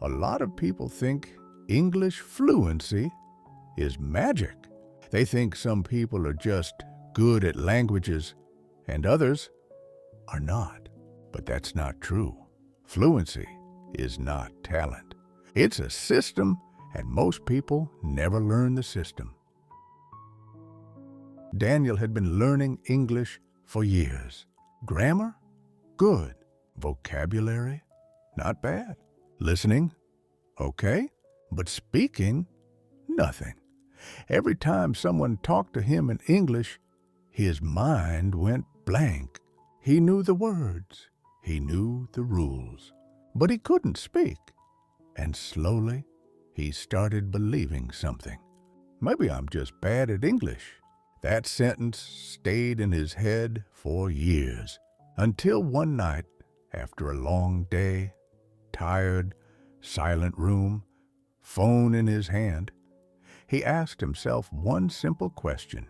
A lot of people think English fluency is magic. They think some people are just good at languages and others are not. But that's not true. Fluency is not talent. It's a system, and most people never learn the system. Daniel had been learning English for years. Grammar? Good. Vocabulary? Not bad. Listening? Okay. But speaking? Nothing. Every time someone talked to him in English, his mind went blank. He knew the words. He knew the rules. But he couldn't speak. And slowly, he started believing something. Maybe I'm just bad at English. That sentence stayed in his head for years, until one night, after a long day, tired, silent room, phone in his hand, he asked himself one simple question.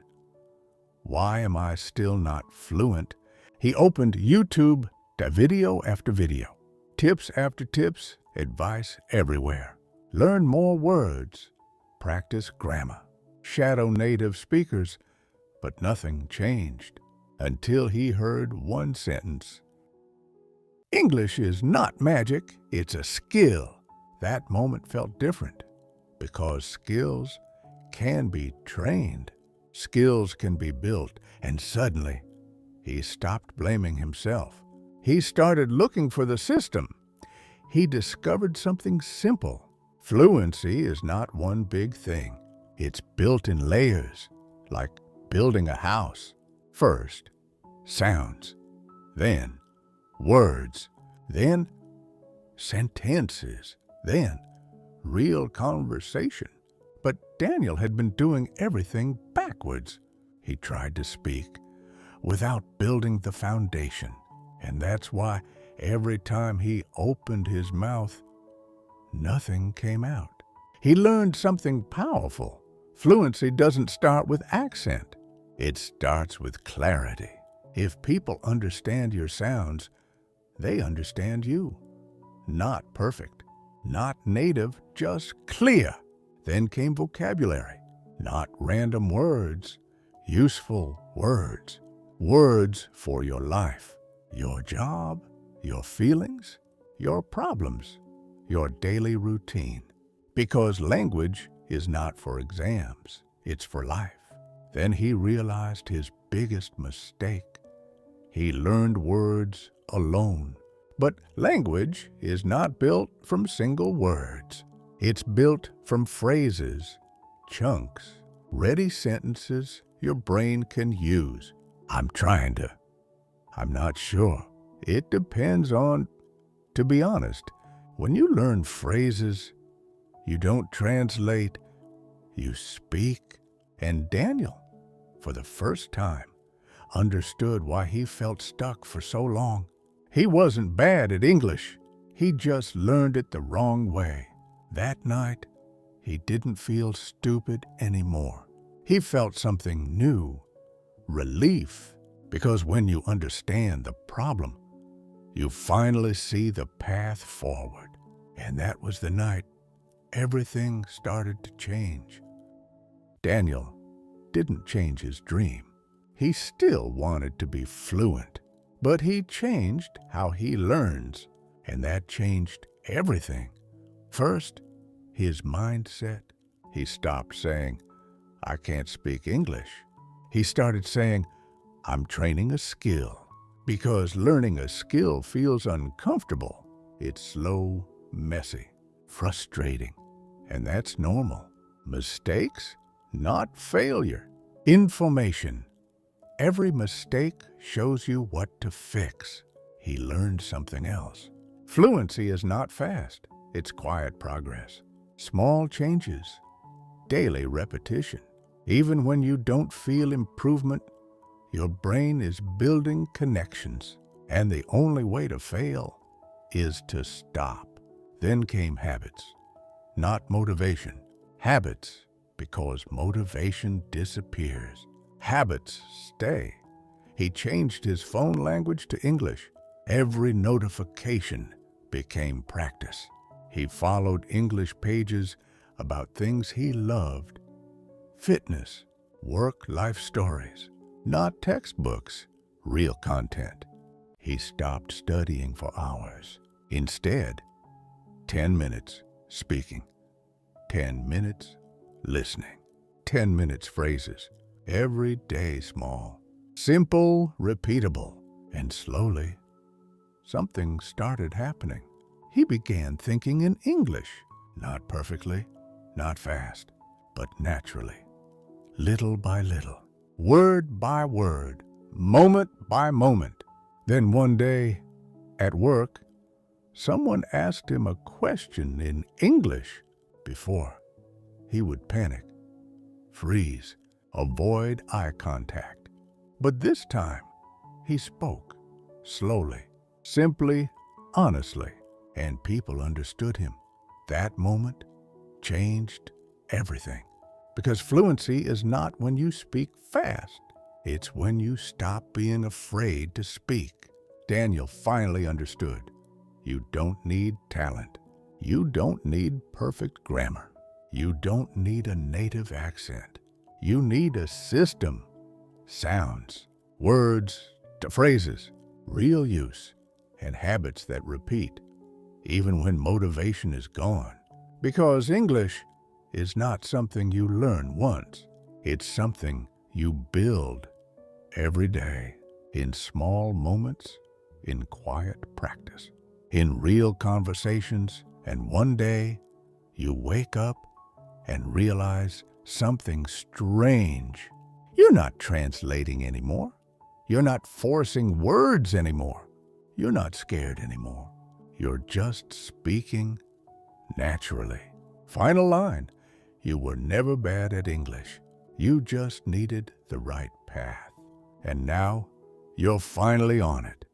Why am I still not fluent? He opened YouTube to video after video, tips after tips, advice everywhere. Learn more words, practice grammar, shadow native speakers, but nothing changed until he heard one sentence. English is not magic, it's a skill. That moment felt different because skills can be trained. Skills can be built, and suddenly he stopped blaming himself. He started looking for the system. He discovered something simple. Fluency is not one big thing. It's built in layers, like building a house. First, sounds, then words, then sentences, then real conversation. But Daniel had been doing everything backwards. He tried to speak without building the foundation. And that's why every time he opened his mouth, nothing came out. He learned something powerful. Fluency doesn't start with accent. It starts with clarity. If people understand your sounds, they understand you. Not perfect, not native, just clear. Then came vocabulary, not random words, useful words. Words for your life, your job, your feelings, your problems, your daily routine. Because language is not for exams, it's for life. Then he realized his biggest mistake. He learned words alone. But language is not built from single words. It's built from phrases, chunks, ready sentences your brain can use. I'm not sure. It depends on, to be honest, when you learn phrases, you don't translate, you speak. And Daniel, for the first time, understood why he felt stuck for so long. He wasn't bad at English. He just learned it the wrong way. That night, he didn't feel stupid anymore. He felt something new, relief, because when you understand the problem, you finally see the path forward. And that was the night everything started to change. Daniel didn't change his dream. He still wanted to be fluent, but he changed how he learns, and that changed everything. First, his mindset. He stopped saying, I can't speak English. He started saying, I'm training a skill. Because learning a skill feels uncomfortable. It's slow, messy, frustrating, and that's normal. Mistakes, not failure. Information. Every mistake shows you what to fix. He learned something else. Fluency is not fast. It's quiet progress. Small changes. Daily repetition. Even when you don't feel improvement, your brain is building connections. And the only way to fail is to stop. Then came habits, not motivation. Habits, because motivation disappears. Habits stay. He changed his phone language to English. Every notification became practice. He followed English pages about things he loved: fitness, work-life stories, not textbooks, real content. He stopped studying for hours. Instead, 10 minutes speaking, 10 minutes listening, 10 minutes phrases, every day small, simple, repeatable, and slowly, something started happening. He began thinking in English, not perfectly, not fast, but naturally, little by little, word by word, moment by moment. Then one day, at work, someone asked him a question in English. Before, he would panic, freeze, avoid eye contact. But this time, he spoke slowly, simply, honestly, and people understood him. That moment changed everything. Because fluency is not when you speak fast. It's when you stop being afraid to speak. Daniel finally understood. You don't need talent. You don't need perfect grammar. You don't need a native accent. You need a system, sounds, words, phrases, real use, and habits that repeat, even when motivation is gone. Because English is not something you learn once. It's something you build every day, in small moments, in quiet practice, in real conversations, and one day you wake up and realize something strange. You're not translating anymore. You're not forcing words anymore. You're not scared anymore. You're just speaking naturally. Final line: you were never bad at English. You just needed the right path. And now you're finally on it.